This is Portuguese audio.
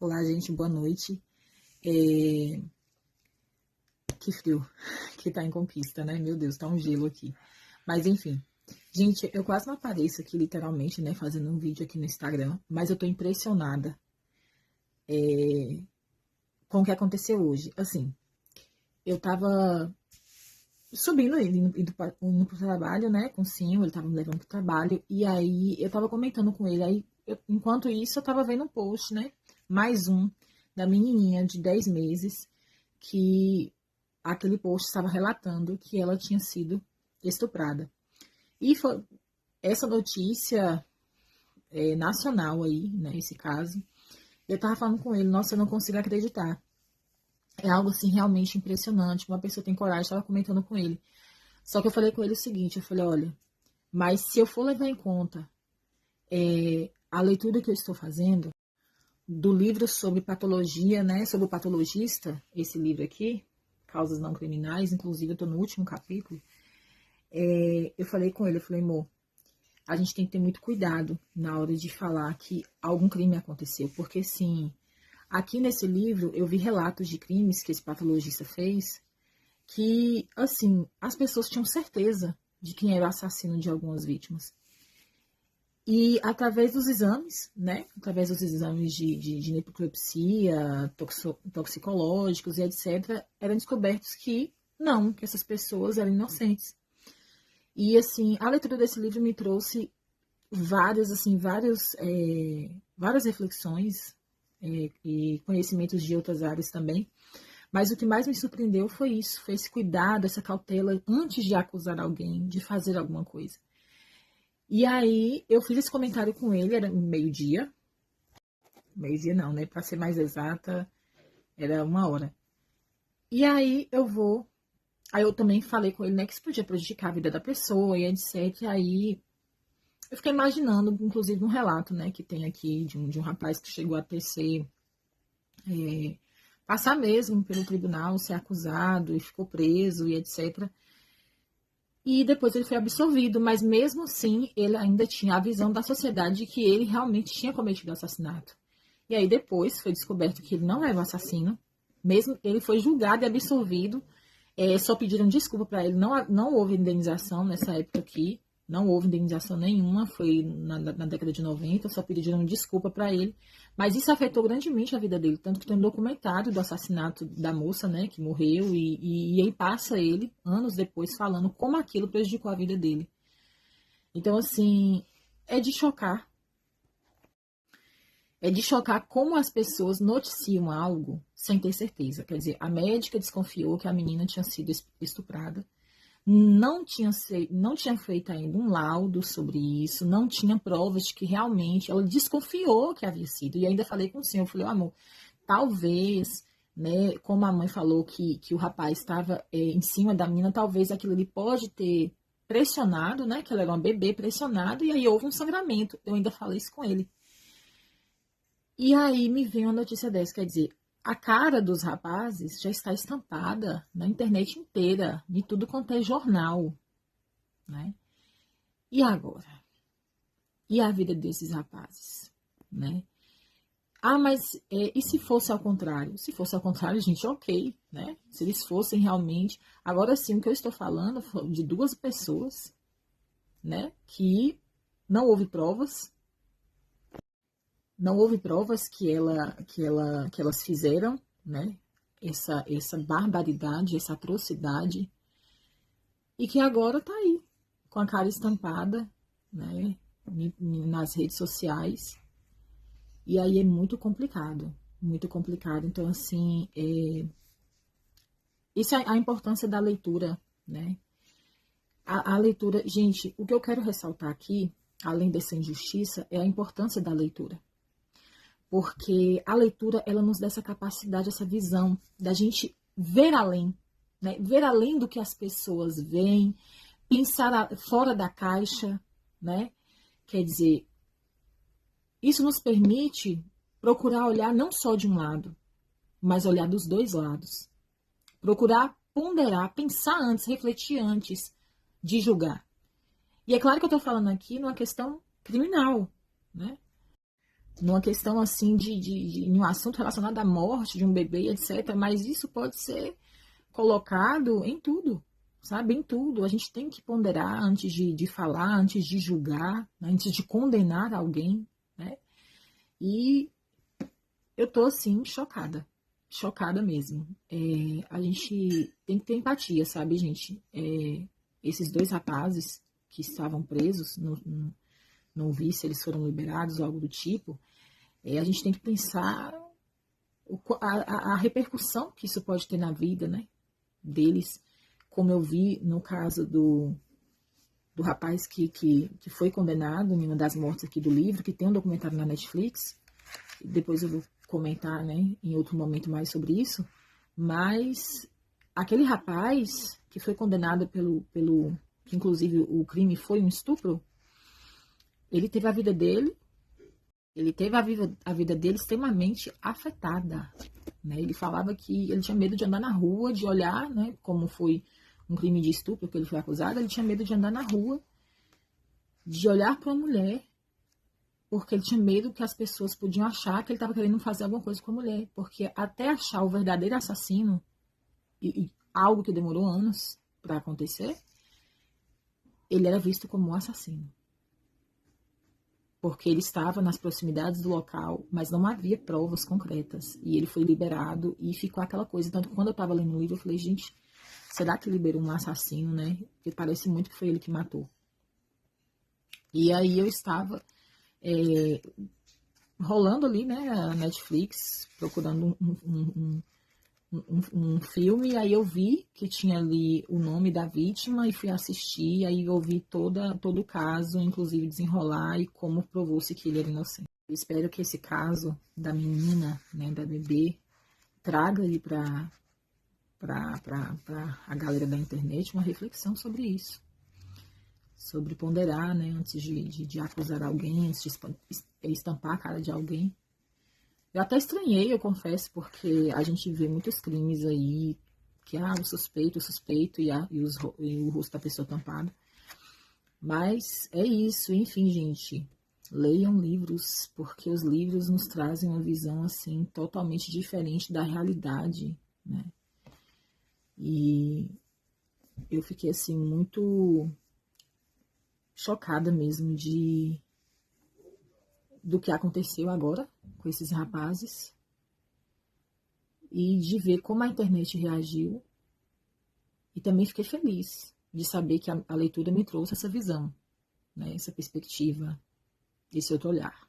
Olá, gente, boa noite. É, Que frio que tá em Conquista, né? Meu Deus, tá um gelo aqui. Mas enfim, gente, eu quase não apareço aqui, literalmente, né? Fazendo um vídeo aqui no Instagram, mas eu tô impressionada com o que aconteceu hoje. Assim, eu tava subindo, indo pro trabalho, né? Com o Sim, ele tava me levando pro trabalho, e aí eu tava comentando com ele. Aí, enquanto isso, eu tava vendo um post, né? Mais um da menininha de 10 meses que aquele post estava relatando que ela tinha sido estuprada. E foi essa notícia nacional aí, né, esse caso. Eu tava falando com ele, nossa, eu não consigo acreditar. É algo assim realmente impressionante. Uma pessoa tem coragem, estava comentando com ele. Só que eu falei com ele o seguinte, eu falei, olha, mas se eu for levar em conta a leitura que eu estou fazendo do livro sobre patologia, né, sobre o patologista, esse livro aqui, Causas Não Criminais, inclusive eu estou no último capítulo, eu falei com ele, eu falei, amor, a gente tem que ter muito cuidado na hora de falar que algum crime aconteceu, porque sim, aqui nesse livro eu vi relatos de crimes que esse patologista fez, que, assim, as pessoas tinham certeza de quem era o assassino de algumas vítimas. E através dos exames, né? Através dos exames de necropsia, toxicológicos e etc., eram descobertos que não, que essas pessoas eram inocentes. E assim, a leitura desse livro me trouxe várias reflexões e conhecimentos de outras áreas também. Mas o que mais me surpreendeu foi isso, foi esse cuidado, essa cautela antes de acusar alguém, de fazer alguma coisa. E aí eu fiz esse comentário com ele, era meio-dia não, né? Para ser mais exata, era 1 hora. E aí eu também falei com ele, né, que isso podia prejudicar a vida da pessoa e etc. E aí eu fiquei imaginando, inclusive, um relato, né, que tem aqui de um rapaz que chegou a passar mesmo pelo tribunal, ser acusado e ficou preso e etc. E depois ele foi absolvido, mas mesmo assim ele ainda tinha a visão da sociedade de que ele realmente tinha cometido o assassinato. E aí depois foi descoberto que ele não era o assassino, mesmo ele foi julgado e absolvido, só pediram desculpa para ele, não houve indenização nessa época aqui, não houve indenização nenhuma, foi na década de 90, só pediram desculpa para ele, mas isso afetou grandemente a vida dele, tanto que tem um documentário do assassinato da moça, né, que morreu, e aí passa ele, anos depois, falando como aquilo prejudicou a vida dele. Então, assim, é de chocar. É de chocar como as pessoas noticiam algo sem ter certeza. Quer dizer, a médica desconfiou que a menina tinha sido estuprada, não tinha feito ainda um laudo sobre isso, não tinha provas de que realmente ela desconfiou que havia sido. E ainda falei com o senhor, eu falei, amor, talvez, né, como a mãe falou que o rapaz estava em cima da menina, talvez aquilo ali pode ter pressionado, né, que ela era uma bebê pressionada, e aí houve um sangramento. Eu ainda falei isso com ele. E aí me vem uma notícia dessa, quer dizer, a cara dos rapazes já está estampada na internet inteira, de tudo quanto é jornal, né? E agora? E a vida desses rapazes, né? Ah, mas e se fosse ao contrário? Se fosse ao contrário, gente, ok, né? Se eles fossem realmente... Agora sim, o que eu estou falando foi de duas pessoas, né? Que não houve provas, não houve provas que elas fizeram, né? Essa barbaridade, essa atrocidade, e que agora tá aí, com a cara estampada, né? Nas redes sociais. E aí é muito complicado, muito complicado. Então, assim, isso é a importância da leitura, né? A leitura, gente, o que eu quero ressaltar aqui, além dessa injustiça, é a importância da leitura. Porque a leitura, ela nos dá essa capacidade, essa visão da gente ver além, né? Ver além do que as pessoas veem, pensar fora da caixa, né? Quer dizer, isso nos permite procurar olhar não só de um lado, mas olhar dos dois lados. Procurar ponderar, pensar antes, refletir antes de julgar. E é claro que eu estou falando aqui numa questão criminal, né? numa questão assim de um assunto relacionado à morte de um bebê, etc. Mas isso pode ser colocado em tudo, sabe? Em tudo. A gente tem que ponderar antes de falar, antes de julgar, né? Antes de condenar alguém, né? E eu tô assim, chocada. Chocada mesmo. A gente tem que ter empatia, sabe, gente? Esses dois rapazes que estavam presos, não vi se eles foram liberados ou algo do tipo. A gente tem que pensar a repercussão que isso pode ter na vida, né, deles, como eu vi no caso do rapaz que foi condenado em uma das mortes aqui do livro, que tem um documentário na Netflix. Depois eu vou comentar, né, em outro momento mais sobre isso. Mas aquele rapaz que foi condenado que inclusive o crime foi um estupro, ele teve a vida dele extremamente afetada, né? Ele falava que ele tinha medo de andar na rua, de olhar, né? Como foi um crime de estupro que ele foi acusado, ele tinha medo de andar na rua, de olhar para uma mulher, porque ele tinha medo que as pessoas podiam achar que ele estava querendo fazer alguma coisa com a mulher, porque até achar o verdadeiro assassino, e algo que demorou anos para acontecer, ele era visto como um assassino. Porque ele estava nas proximidades do local, mas não havia provas concretas. E ele foi liberado e ficou aquela coisa. Tanto que quando eu estava lendo o livro, eu falei, gente, será que liberou um assassino, né? Porque parece muito que foi ele que matou. E aí eu estava rolando ali, né, a Netflix, procurando um filme, e aí eu vi que tinha ali o nome da vítima e fui assistir, e aí eu vi todo o caso, inclusive desenrolar e como provou-se que ele era inocente. Eu espero que esse caso da menina, né, da bebê, traga aí para a galera da internet uma reflexão sobre isso. Sobre ponderar, né, antes de acusar alguém, antes de estampar a cara de alguém. Eu até estranhei, eu confesso, porque a gente vê muitos crimes aí, que o suspeito e o rosto da pessoa tampado. Mas é isso, enfim, gente. Leiam livros, porque os livros nos trazem uma visão, assim, totalmente diferente da realidade, né? E eu fiquei, assim, muito chocada mesmo do que aconteceu agora com esses rapazes e de ver como a internet reagiu. E também fiquei feliz de saber que a leitura me trouxe essa visão, né, essa perspectiva, esse outro olhar.